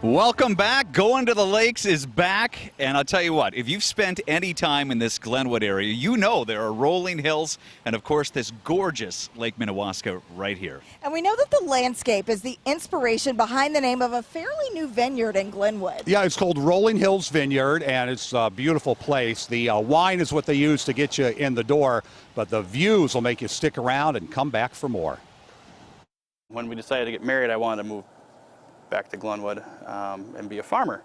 Welcome back. Going to the Lakes is back. And I'll tell you what, if you've spent any time in this Glenwood area, you know there are rolling hills and, of course, this gorgeous Lake Minnewaska right here. And we know that the landscape is the inspiration behind the name of a fairly new vineyard in Glenwood. Yeah, it's called Rolling Hills Vineyard, and it's a beautiful place. The wine is what they use to get you in the door, but the views will make you stick around and come back for more. When we decided to get married, I wanted to move back to Glenwood and be a farmer.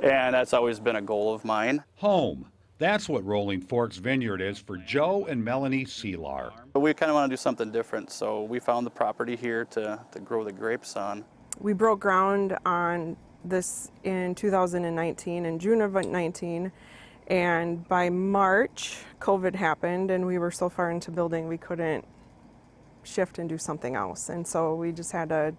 And that's always been a goal of mine. Home. That's what Rolling Forks Vineyard is for Joe and Melanie Seelar. But we kind of want to do something different, so we found the property here to grow the grapes on. We broke ground on this in 2019, in June of 2019, and by March, COVID happened, and we were so far into building we couldn't shift and do something else. And so we just had to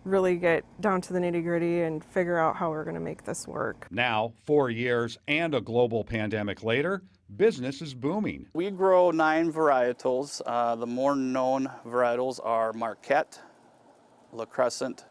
really get down to the nitty-gritty and figure out how we're going to make this work. Now, 4 years and a global pandemic later, business is booming. We grow 9 varietals. The more known varietals are Marquette, La Crescent,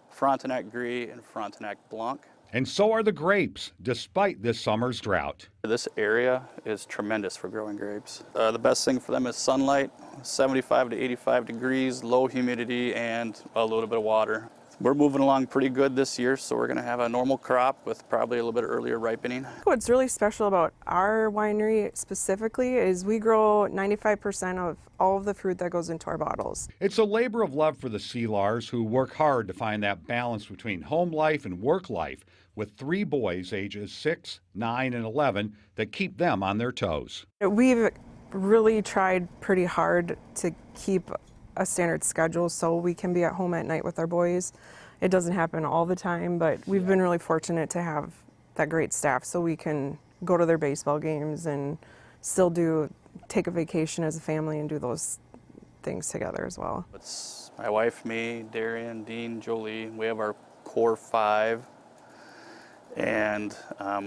Frontenac Gris, and Frontenac Blanc. And so are the grapes, despite this summer's drought. This area is tremendous for growing grapes. The best thing for them is sunlight, 75 to 85 degrees, low humidity, and a little bit of water. We're moving along pretty good this year, so we're going to have a normal crop with probably a little bit earlier ripening. What's really special about our winery specifically is we grow 95% of all of the fruit that goes into our bottles. It's a labor of love for the Seelars, who work hard to find that balance between home life and work life, with 3 boys ages 6, 9, and 11 that keep them on their toes. We've really tried pretty hard to keep a standard schedule so we can be at home at night with our boys. It doesn't happen all the time, but we've been really fortunate to have that great staff so we can go to their baseball games and still take a vacation as a family and do those things together as well. It's my wife, me, Darian, Dean, Jolie. We have our core 5, and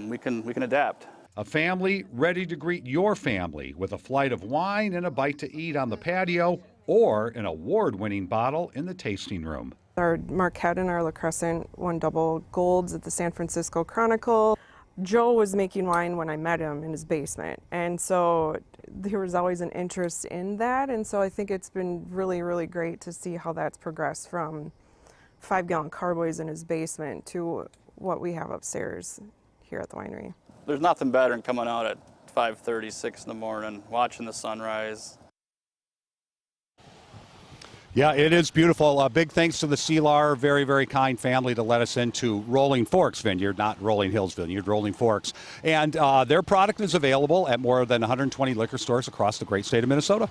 we can adapt. A family ready to greet your family with a flight of wine and a bite to eat on the patio, or an award-winning bottle in the tasting room. Our Marquette and our La Crescent won double golds at the San Francisco Chronicle. Joe was making wine when I met him in his basement, and so there was always an interest in that, and so I think it's been really, really great to see how that's progressed from 5-gallon carboys in his basement to what we have upstairs here at the winery. There's nothing better than coming out at 5:30, 6 in the morning, watching the sunrise. Yeah, it is beautiful. Big thanks to the Seelar, very, very kind family to let us into Rolling Forks Vineyard, not Rolling Hills Vineyard, Rolling Forks. And their product is available at more than 120 liquor stores across the great state of Minnesota.